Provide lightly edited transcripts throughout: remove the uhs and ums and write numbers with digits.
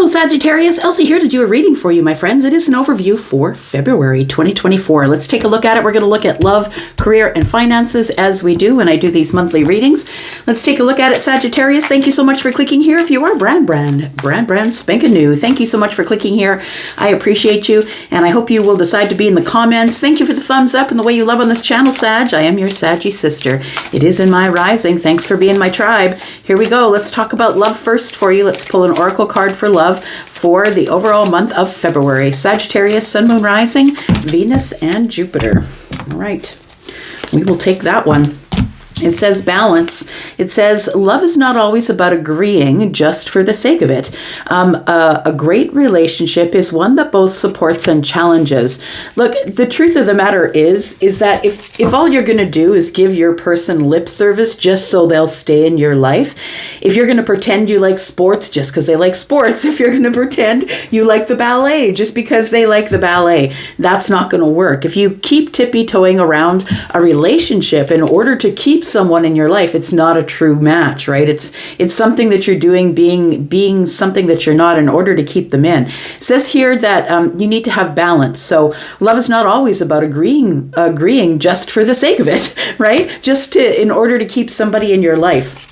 Hello, Sagittarius. Elsie here to do a reading for you, my friends. It is an overview for February 2024. Let's take a look at it. We're going to look at love, career, and finances as we do when I do these monthly readings. Let's take a look at it, Sagittarius. Thank you so much for clicking here. If you are brand spanking new, thank you so much for clicking here. I appreciate you, and I hope you will decide to be in the comments. Thank you for the thumbs up and the way you love on this channel, Sag. I am your Saggy sister. It is in my rising. Thanks for being my tribe. Here we go. Let's talk about love first for you. Let's pull an oracle card for love for the overall month of February. Sagittarius, Sun, Moon, Rising, Venus, and Jupiter. All right. We will take that one. It says balance. It says love is not always about agreeing just for the sake of it. A great relationship is one that both supports and challenges. Look, the truth of the matter is that if all you're going to do is give your person lip service just so they'll stay in your life, if you're going to pretend you like sports just because they like sports, if you're going to pretend you like the ballet just because they like the ballet, that's not going to work. If you keep tippy-toeing around a relationship in order to keep someone in your life, it's not a true match, right? It's something that you're doing being something that you're not in order to keep them in. It says here that you need to have balance. So love is not always about agreeing just for the sake of it, right? Just in order to keep somebody in your life.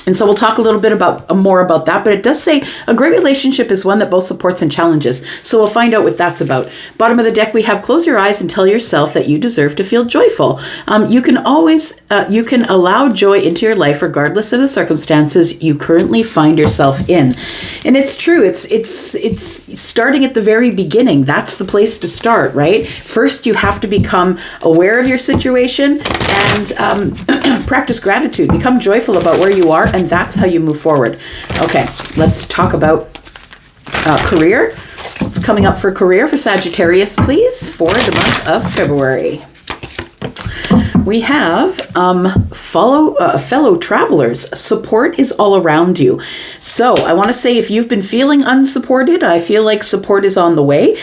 And so we'll talk a little bit more about that, but it does say a great relationship is one that both supports and challenges. So we'll find out what that's about. Bottom of the deck, we have close your eyes and tell yourself that you deserve to feel joyful. You can allow joy into your life regardless of the circumstances you currently find yourself in. And it's true. It's starting at the very beginning. That's the place to start, right? First, you have to become aware of your situation and practice gratitude. Become joyful about where you are. And that's how you move forward. Okay, let's talk about career. What's coming up for career for Sagittarius, please, for the month of February? We have fellow travelers. Support is all around you. So I want to say if you've been feeling unsupported, I feel like support is on the way.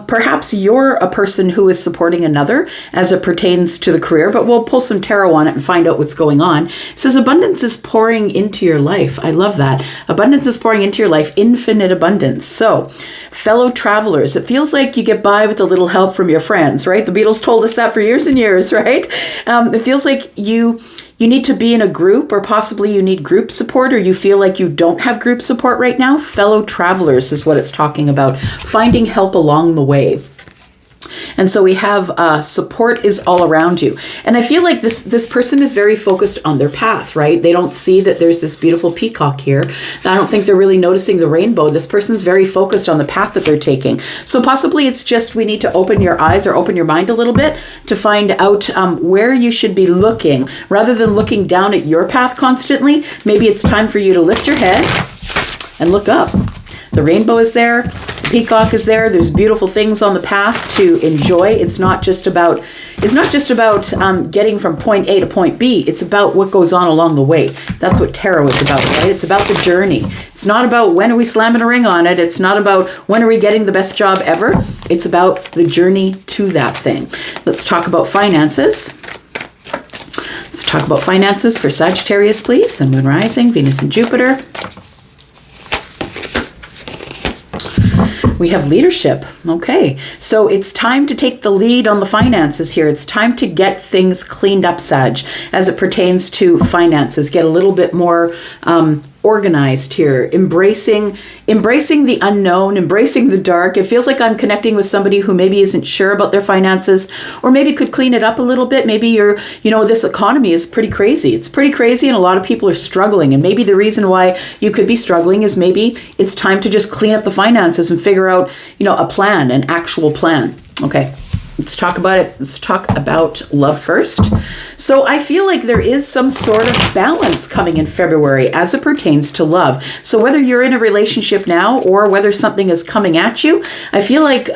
Perhaps you're a person who is supporting another as it pertains to the career, but we'll pull some tarot on it and find out what's going on. It says abundance is pouring into your life. I love that. Abundance is pouring into your life, infinite abundance. So fellow travelers, it feels like you get by with a little help from your friends, right? The Beatles told us that for years and years, right? It feels like you need to be in a group, or possibly you need group support, or you feel like you don't have group support right now. Fellow travelers is what it's talking about. Finding help along the way. And so we have support is all around you. And I feel like this person is very focused on their path, right? They don't see that there's this beautiful peacock here. I don't think they're really noticing the rainbow. This person's very focused on the path that they're taking. So possibly it's just we need to open your eyes or open your mind a little bit to find out where you should be looking. Rather than looking down at your path constantly, maybe it's time for you to lift your head and look up. The rainbow is there. The peacock is there. There's beautiful things on the path to enjoy. It's not just about getting from point A to point B. It's about what goes on along the way. That's what tarot is about, right? It's about the journey. It's not about when are we slamming a ring on it. It's not about when are we getting the best job ever. It's about the journey to that thing. Let's talk about finances. Let's talk about finances for Sagittarius, please. Sun, Moon, Rising, Venus, and Jupiter. We have leadership. Okay, so it's time to take the lead on the finances here. It's time to get things cleaned up, Sag, as it pertains to finances. Get a little bit more organized here, embracing the unknown, embracing the dark. It feels like I'm connecting with somebody who maybe isn't sure about their finances, or maybe could clean it up a little bit. Maybe this economy is pretty crazy. It's pretty crazy, and a lot of people are struggling. And maybe the reason why you could be struggling is maybe it's time to just clean up the finances and figure out, a plan, an actual plan. Okay. Let's talk about it. Let's talk about love first. So I feel like there is some sort of balance coming in February as it pertains to love. So whether you're in a relationship now or whether something is coming at you, I feel like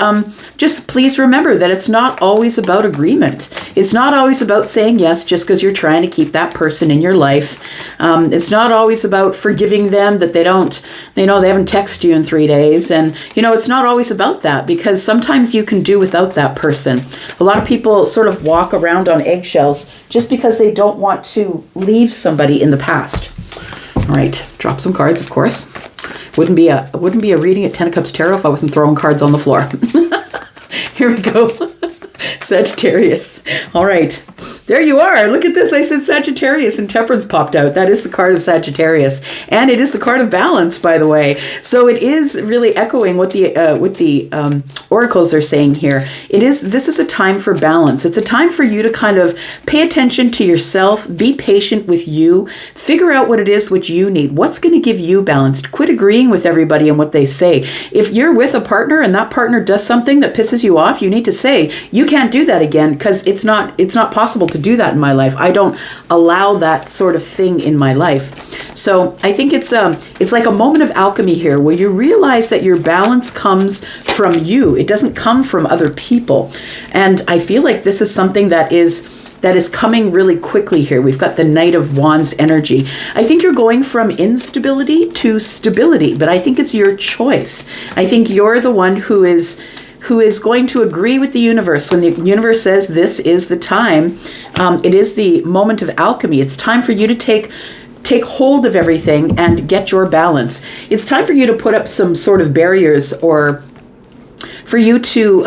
just please remember that it's not always about agreement. It's not always about saying yes just because you're trying to keep that person in your life. It's not always about forgiving them that they haven't texted you in 3 days. And, it's not always about that, because sometimes you can do without that person. A lot of people sort of walk around on eggshells just because they don't want to leave somebody in the past. All right, drop some cards, of course. Wouldn't be a reading at 10 of Cups Tarot if I wasn't throwing cards on the floor. Here we go. Sagittarius. All right. There you are. Look at this. I said Sagittarius and Temperance popped out. That is the card of Sagittarius. And it is the card of balance, by the way. So it is really echoing what the oracles are saying here. This is a time for balance. It's a time for you to kind of pay attention to yourself, be patient with you, figure out what it is which you need. What's going to give you balance? Quit agreeing with everybody and what they say. If you're with a partner and that partner does something that pisses you off, you need to say, you can't do that again, because it's not possible to do that in my life. I don't allow that sort of thing in my life. So I think it's like a moment of alchemy here where you realize that your balance comes from you. It doesn't come from other people. And I feel like this is something that is coming really quickly here. We've got the Knight of Wands energy. I think you're going from instability to stability, but I think it's your choice. I think you're the one who is going to agree with the universe. When the universe says this is the time, it is the moment of alchemy. It's time for you to take hold of everything and get your balance. It's time for you to put up some sort of barriers, or for you to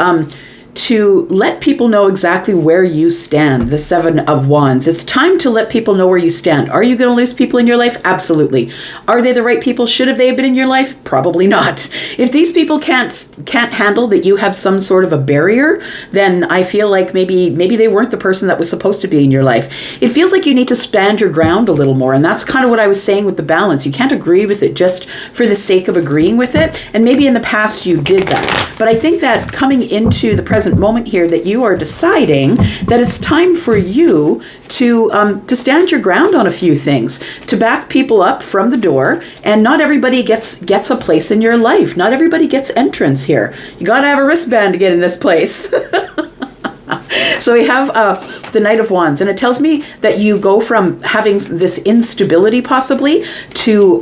let people know exactly where you stand, the Seven of Wands. It's time to let people know where you stand. Are you going to lose people in your life? Absolutely. Are they the right people? Should have they been in your life? Probably not. If these people can't handle that you have some sort of a barrier, then I feel like maybe they weren't the person that was supposed to be in your life. It feels like you need to stand your ground a little more, and that's kind of what I was saying with the balance. You can't agree with it just for the sake of agreeing with it, and maybe in the past you did that. But I think that coming into the present moment here, that you are deciding that it's time for you to stand your ground on a few things, to back people up from the door, and not everybody gets a place in your life. Not everybody gets entrance here. You got to have a wristband to get in this place. So we have the Knight of Wands, and it tells me that you go from having this instability possibly to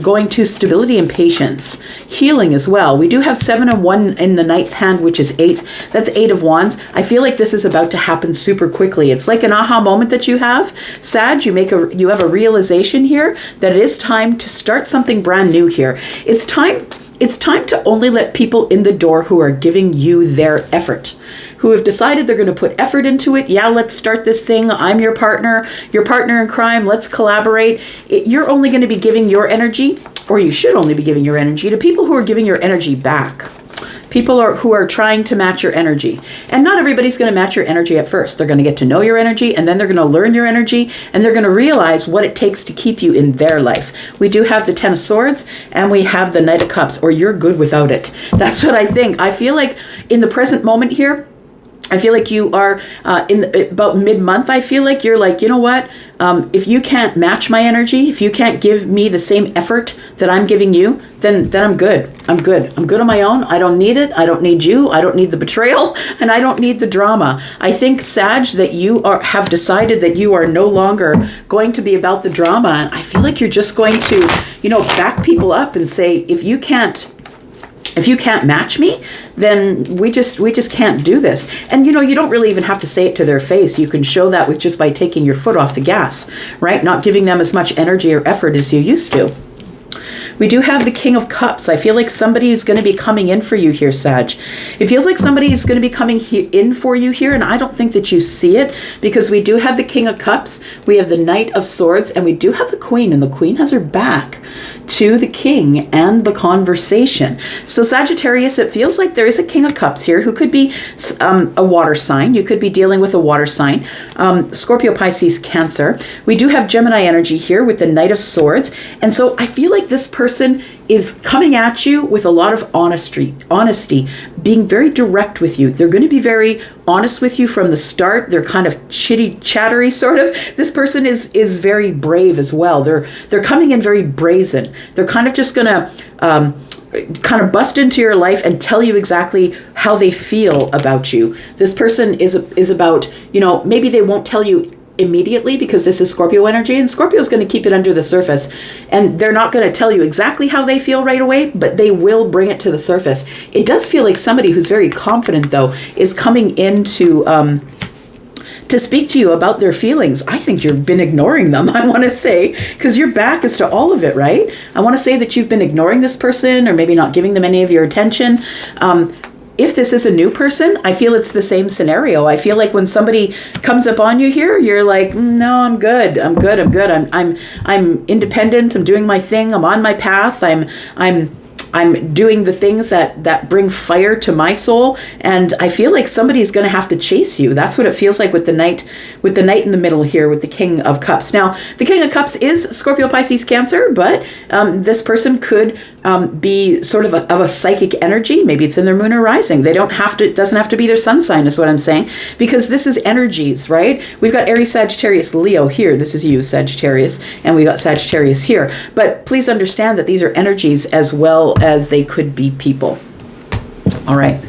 going to stability and patience, healing as well. We do have 7 and 1 in the Knight's hand, which is 8. That's 8 of Wands. I feel like this is about to happen super quickly. It's like an aha moment that you have. Sag, you have a realization here that it is time to start something brand new here. It's time to only let people in the door who are giving you their effort, who have decided they're going to put effort into it. Yeah, let's start this thing. I'm your partner in crime. Let's collaborate. You're only going to be giving your energy, or you should only be giving your energy, to people who are giving your energy back. People who are trying to match your energy. And not everybody's going to match your energy at first. They're going to get to know your energy, and then they're going to learn your energy, and they're going to realize what it takes to keep you in their life. We do have the 10 of Swords, and we have the Knight of Cups, or you're good without it. That's what I think. I feel like in the present moment here, I feel like you are about mid-month. I feel like you're like, you know what? If you can't match my energy, if you can't give me the same effort that I'm giving you, then I'm good. I'm good. I'm good on my own. I don't need it. I don't need you. I don't need the betrayal, and I don't need the drama. I think, Sag, that you have decided that you are no longer going to be about the drama. And I feel like you're just going to, back people up and say, if you can't match me, then we just can't do this. And you don't really even have to say it to their face. You can show that with just by taking your foot off the gas, right? Not giving them as much energy or effort as you used to. We do have the King of Cups. I feel like somebody is going to be coming in for you here, Sag. It feels like somebody is going to be coming in for you here, and I don't think that you see it, because we do have the King of Cups, we have the Knight of Swords, and we do have the Queen, and the Queen has her back to the King and the conversation. So Sagittarius, it feels like there is a King of Cups here who could be a water sign. You could be dealing with a water sign. Scorpio, Pisces, Cancer. We do have Gemini energy here with the Knight of Swords. And so I feel like this person is coming at you with a lot of honesty, being very direct with you. They're going to be very honest with you from the start. They're kind of chattery sort of. This person is very brave as well. They're coming in very brazen. They're kind of just going to kind of bust into your life and tell you exactly how they feel about you. This person is about, maybe they won't tell you immediately, because this is Scorpio energy, and Scorpio is going to keep it under the surface, and they're not going to tell you exactly how they feel right away, but they will bring it to the surface. It does feel like somebody who's very confident, though, is coming into to speak to you about their feelings. I think you've been ignoring them, I want to say, because your back is to all of it, right? I want to say that you've been ignoring this person or maybe not giving them any of your attention. If this is a new person, I feel it's the same scenario. I feel like when somebody comes up on you here, you're like, no, I'm good. I'm independent. I'm doing my thing. I'm on my path. I'm doing the things that bring fire to my soul, and I feel like somebody's going to have to chase you. That's what it feels like with the knight in the middle here with the King of Cups. Now, the King of Cups is Scorpio, Pisces, Cancer, but this person could be sort of a psychic energy. Maybe it's in their moon or rising. It doesn't have to be their sun sign, is what I'm saying, because this is energies, right? We've got Aries, Sagittarius, Leo here. This is you, Sagittarius, and we got Sagittarius here. But please understand that these are energies as well as they could be people. All right,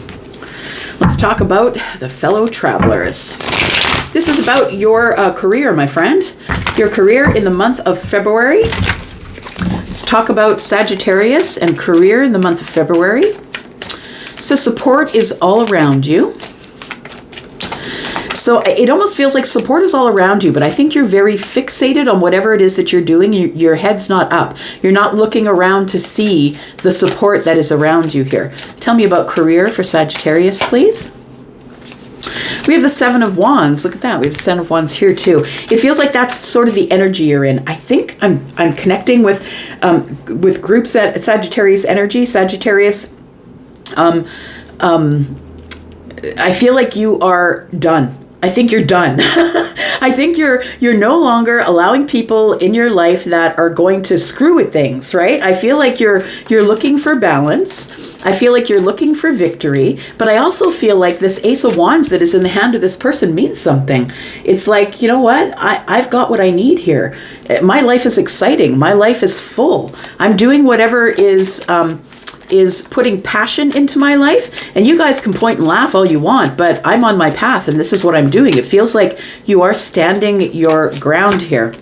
let's talk about the fellow travelers. This is about your career, my friend. Your career in the month of February. Let's talk about Sagittarius and career in the month of February. So support is all around you. So it almost feels like support is all around you, but I think you're very fixated on whatever it is that you're doing. Your head's not up. You're not looking around to see the support that is around you here. Tell me about career for Sagittarius, please. We have the Seven of Wands. Look at that. We have the Seven of Wands here too. It feels like that's sort of the energy you're in. I think I'm connecting with groups at Sagittarius energy. Sagittarius, I feel like you are done. I think you're done. I think you're no longer allowing people in your life that are going to screw with things, right? I feel like you're looking for balance. I feel like you're looking for victory, but I also feel like this Ace of Wands that is in the hand of this person means something. It's like, you know what? I've got what I need here. My life is exciting. My life is full. I'm doing whatever is putting passion into my life, and you guys can point and laugh all you want, but I'm on my path and this is what I'm doing. It feels like you are standing your ground here.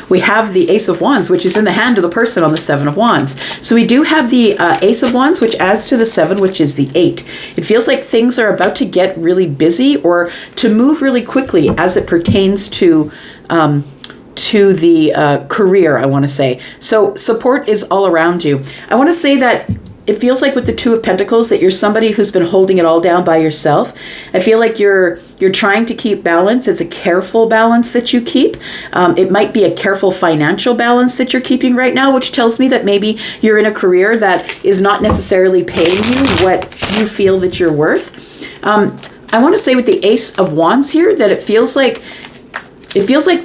We have the Ace of Wands, which is in the hand of the person on the Seven of Wands. So we do have the Ace of Wands, which adds to the Seven, which is the 8. It feels like things are about to get really busy or to move really quickly as it pertains to the career, I want to say. So support is all around you. I want to say that it feels like with the Two of Pentacles that you're somebody who's been holding it all down by yourself. I feel like you're trying to keep balance. It's a careful balance that you keep. It might be a careful financial balance that you're keeping right now, which tells me that maybe you're in a career that is not necessarily paying you what you feel that you're worth. I want to say with the Ace of Wands here that it feels like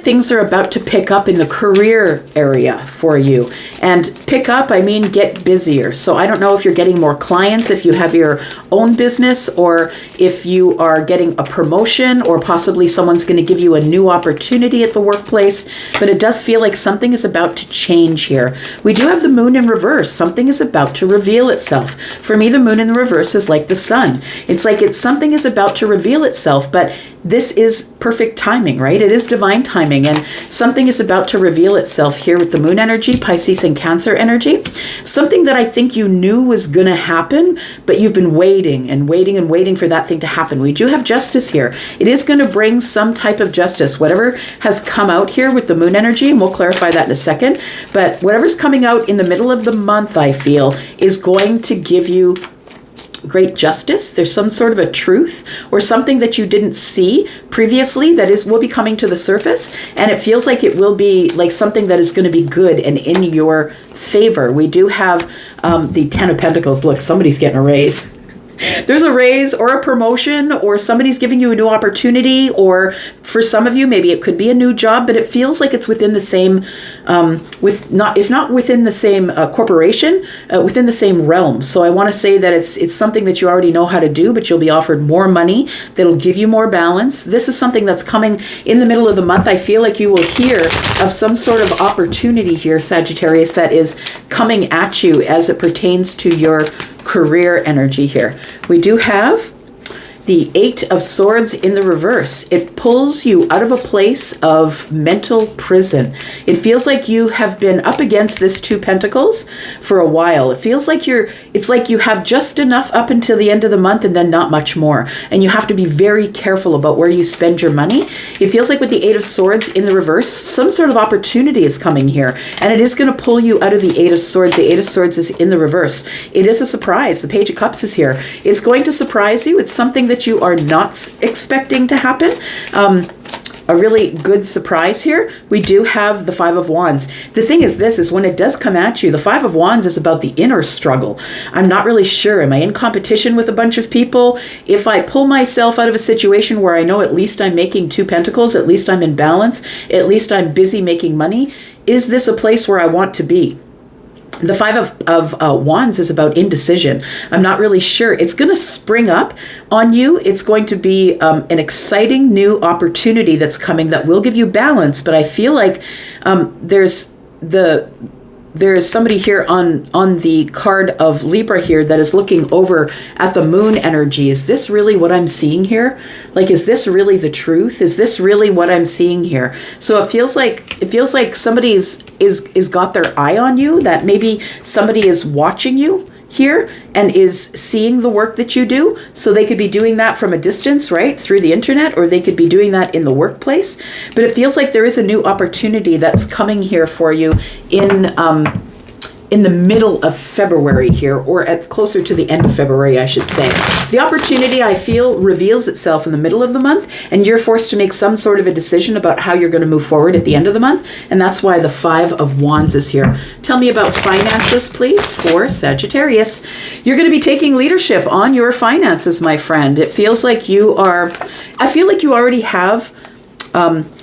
things are about to pick up in the career area for you. And pick up, I mean get busier. So I don't know if you're getting more clients, if you have your own business, or if you are getting a promotion, or possibly someone's going to give you a new opportunity at the workplace. But it does feel like something is about to change here. We do have the moon in reverse. Something is about to reveal itself. For me, the moon in the reverse is like the sun. It's like something is about to reveal itself, but this is perfect timing, right? It is divine timing, and something is about to reveal itself here with the moon energy, Pisces and Cancer energy. Something that I think you knew was going to happen, but you've been waiting and waiting and waiting for that thing to happen. We do have justice here. It is going to bring some type of justice. Whatever has come out here with the moon energy, and we'll clarify that in a second, but whatever's coming out in the middle of the month, I feel, is going to give you great justice. There's some sort of a truth or something that you didn't see previously that will be coming to the surface, and it feels like it will be like something that is going to be good and in your favor. We do have the Ten of Pentacles. Look, somebody's getting a raise. There's a raise or a promotion, or somebody's giving you a new opportunity, or for some of you, maybe it could be a new job, but it feels like it's within the same, if not within the same corporation, within the same realm. So I want to say that it's something that you already know how to do, but you'll be offered more money that'll give you more balance. This is something that's coming in the middle of the month. I feel like you will hear of some sort of opportunity here, Sagittarius, that is coming at you as it pertains to your career energy here. We do have the 8 of Swords in the reverse. It pulls you out of a place of mental prison. It feels like you have been up against this 2 Pentacles for a while. It feels like it's like you have just enough up until the end of the month and then not much more. And you have to be very careful about where you spend your money. It feels like with the 8 of Swords in the reverse, some sort of opportunity is coming here. And it is going to pull you out of the 8 of Swords. The 8 of Swords is in the reverse. It is a surprise. The Page of Cups is here. It's going to surprise you. It's something that you are not expecting to happen. A really good surprise here. We do have the 5 of Wands. The thing is this, is when it does come at you, the 5 of Wands is about the inner struggle. I'm not really sure. Am I in competition with a bunch of people? If I pull myself out of a situation where I know at least I'm making 2 Pentacles, at least I'm in balance, at least I'm busy making money, is this a place where I want to be? The 5 of Wands is about indecision. I'm not really sure. It's going to spring up on you. It's going to be an exciting new opportunity that's coming that will give you balance. But I feel like there's somebody here on the card of Libra here that is looking over at the moon energy. Is this really what I'm seeing here? Like, is this really the truth? Is this really what I'm seeing here? So it feels like somebody's got their eye on you, that maybe somebody is watching you here and is seeing the work that you do. So they could be doing that from a distance, right, through the internet, or they could be doing that in the workplace. But it feels like there is a new opportunity that's coming here for you in the middle of February here, or at closer to the end of February, I should say. The opportunity, I feel, reveals itself in the middle of the month, and you're forced to make some sort of a decision about how you're going to move forward at the end of the month, and that's why the 5 of Wands is here. Tell me about finances, please, for Sagittarius. You're going to be taking leadership on your finances, my friend. It feels like I feel like you already have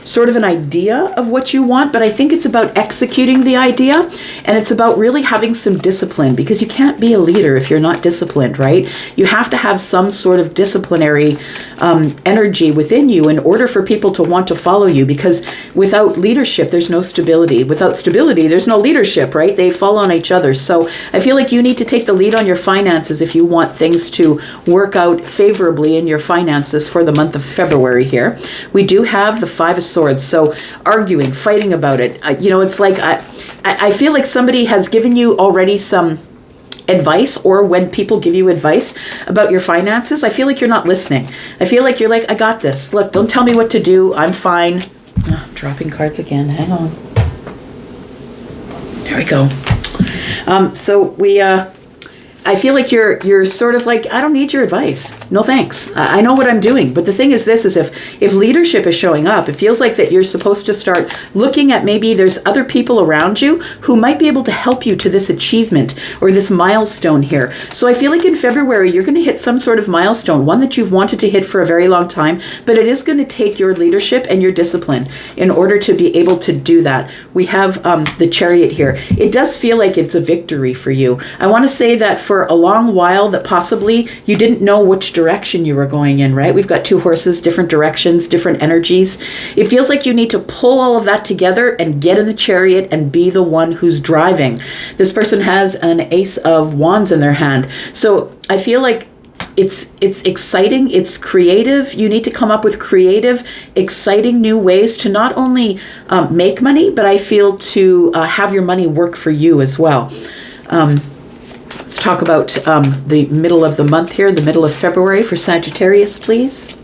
sort of an idea of what you want, but I think it's about executing the idea, and it's about really having some discipline, because you can't be a leader if you're not disciplined, right? You have to have some sort of disciplinary energy within you in order for people to want to follow you, because without leadership, there's no stability. Without stability, there's no leadership, right? They fall on each other. So I feel like you need to take the lead on your finances if you want things to work out favorably in your finances for the month of February here. We do have the 5 of Swords. So arguing, fighting about it. It's like I feel like somebody has given you already some advice, or when people give you advice about your finances, I feel like you're not listening. I feel like you're like, I got this. Look, don't tell me what to do. I'm fine. Oh, I'm dropping cards again. Hang on. There we go. I feel like you're sort of like, I don't need your advice. No thanks. I know what I'm doing. But the thing is this, is if leadership is showing up, it feels like that you're supposed to start looking at, maybe there's other people around you who might be able to help you to this achievement or this milestone here. So I feel like in February, you're going to hit some sort of milestone, one that you've wanted to hit for a very long time, but it is going to take your leadership and your discipline in order to be able to do that. We have the Chariot here. It does feel like it's a victory for you. I want to say that for a long while that possibly you didn't know which direction you were going in, right? We've got 2 horses, different directions, different energies. It feels like you need to pull all of that together and get in the Chariot and be the one who's driving. This person has an Ace of Wands in their hand. So I feel like it's exciting, it's creative. You need to come up with creative, exciting new ways to not only make money, but I feel to have your money work for you as well. Let's talk about the middle of the month here, the middle of February for Sagittarius, please.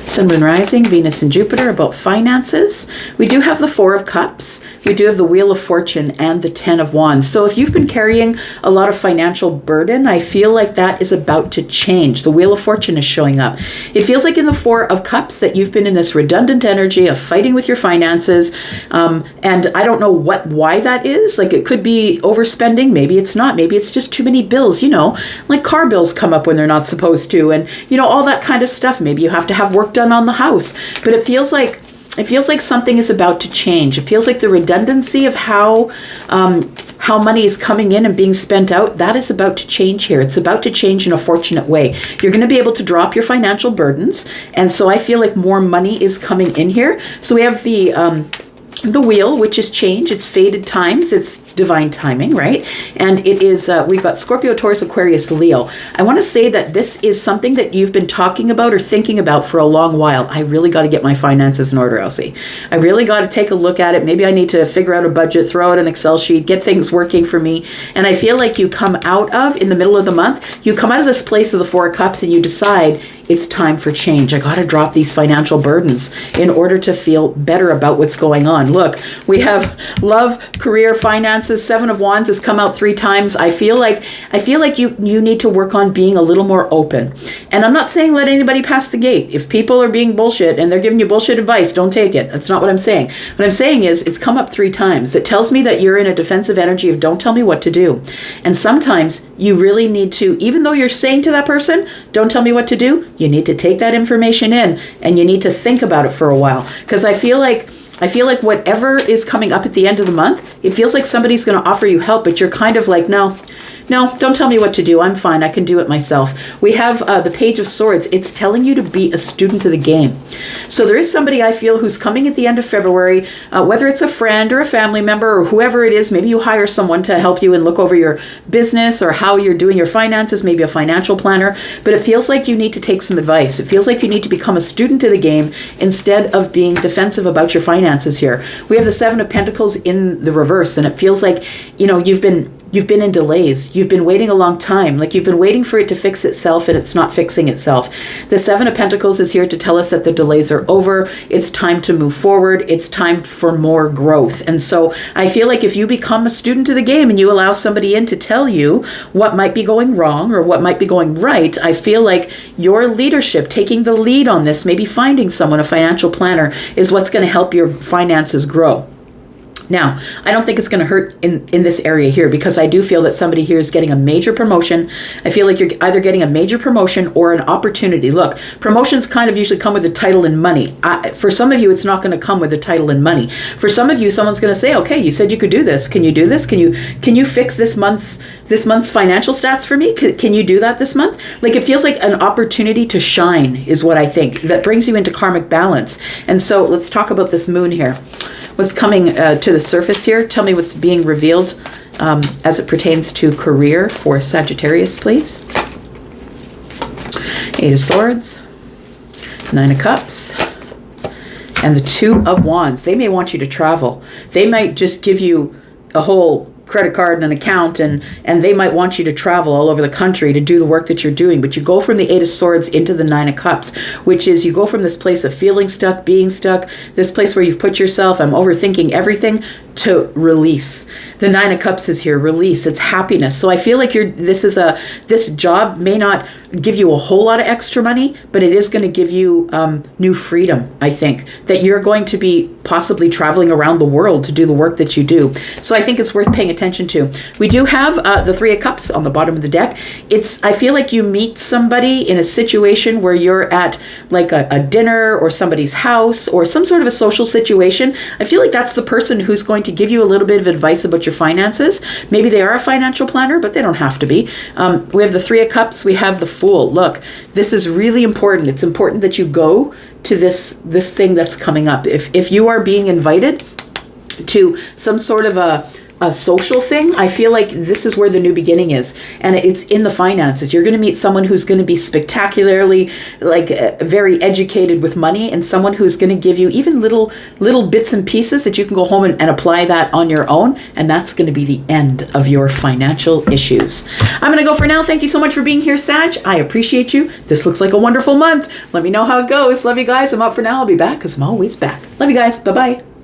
Sun, Moon, Rising, Venus, and Jupiter, about finances. We do have the 4 of Cups. We do have the Wheel of Fortune and the 10 of Wands. So if you've been carrying a lot of financial burden, I feel like that is about to change. The Wheel of Fortune is showing up. It feels like in the 4 of Cups that you've been in this redundant energy of fighting with your finances. And I don't know why that is. Like, it could be overspending. Maybe it's not. Maybe it's just too many bills, like car bills come up when they're not supposed to. And, all that kind of stuff. Maybe you have to have work done on the house. But it feels like something is about to change. It feels like the redundancy of how money is coming in and being spent out, that is about to change here. It's about to change in a fortunate way. You're going to be able to drop your financial burdens. And so I feel like more money is coming in here. So we have the the wheel, which is change. It's fated times. It's divine timing, right? And it is, we've got Scorpio, Taurus, Aquarius, Leo. I want to say that this is something that you've been talking about or thinking about for a long while. I really got to get my finances in order, Elsie. I really got to take a look at it. Maybe I need to figure out a budget, throw out an Excel sheet, get things working for me. And I feel like you come out of, in the middle of the month, you come out of this place of the Four of Cups and you decide, it's time for change. I got to drop these financial burdens in order to feel better about what's going on. Look, we have love, career, finances. Seven of Wands has come out 3 times. I feel like you need to work on being a little more open. And I'm not saying let anybody pass the gate. If people are being bullshit and they're giving you bullshit advice, don't take it. That's not what I'm saying. What I'm saying is it's come up 3 times. It tells me that you're in a defensive energy of don't tell me what to do. And sometimes you really need to, even though you're saying to that person, don't tell me what to do, you need to take that information in and you need to think about it for a while. Because I feel like whatever is coming up at the end of the month, it feels like somebody's going to offer you help, but you're kind of like, no, don't tell me what to do. I'm fine. I can do it myself. We have the Page of Swords. It's telling you to be a student of the game. So there is somebody I feel who's coming at the end of February, whether it's a friend or a family member or whoever it is. Maybe you hire someone to help you and look over your business or how you're doing your finances, maybe a financial planner. But it feels like you need to take some advice. It feels like you need to become a student of the game instead of being defensive about your finances here. We have the Seven of Pentacles in the reverse, and it feels like, you've been in delays. You've been waiting a long time. Like you've been waiting for it to fix itself and it's not fixing itself. The Seven of Pentacles is here to tell us that the delays are over. It's time to move forward. It's time for more growth. And so I feel like if you become a student of the game and you allow somebody in to tell you what might be going wrong or what might be going right, I feel like your leadership, taking the lead on this, maybe finding someone, a financial planner, is what's going to help your finances grow. Now, I don't think it's going to hurt in this area here because I do feel that somebody here is getting a major promotion. I feel like you're either getting a major promotion or an opportunity. Look, promotions kind of usually come with a title and money. For some of you, it's not going to come with a title and money. For some of you, someone's going to say, okay, you said you could do this. Can you do this? Can you fix this month's financial stats for me? Can you do that this month? Like it feels like an opportunity to shine is what I think. That brings you into karmic balance. And so let's talk about this moon here. What's coming to the surface here? Tell me what's being revealed as it pertains to career for Sagittarius, please. 8 of Swords, 9 of Cups, and the 2 of Wands. They may want you to travel. They might just give you a whole credit card and an account and they might want you to travel all over the country to do the work that you're doing. But you go from the 8 of Swords into the 9 of Cups, which is you go from this place of feeling stuck, being stuck, this place where you've put yourself, I'm overthinking everything, to release. The 9 of Cups is here, release, it's happiness. So I feel like this job may not give you a whole lot of extra money, but it is going to give you new freedom, I think, that you're going to be possibly traveling around the world to do the work that you do. So I think it's worth paying attention to. We do have the 3 of Cups on the bottom of the deck. I feel like you meet somebody in a situation where you're at like a dinner or somebody's house or some sort of a social situation. I feel like that's the person who's going to give you a little bit of advice about your finances. Maybe they are a financial planner, but they don't have to be. We have the 3 of Cups. We have the Fool. Look, this is really important. It's important that you go to this thing that's coming up. If you are being invited to some sort of a social thing, I feel like this is where the new beginning is, and it's in the finances. You're going to meet someone who's going to be spectacularly very educated with money, and someone who's going to give you even little bits and pieces that you can go home and apply that on your own, and that's going to be the end of your financial issues. I'm going to go for now. Thank you so much for being here, Sag. I appreciate you. This looks like a wonderful month. Let me know how it goes. Love you guys. I'm up for now. I'll be back because I'm always back. Love you guys. Bye-bye.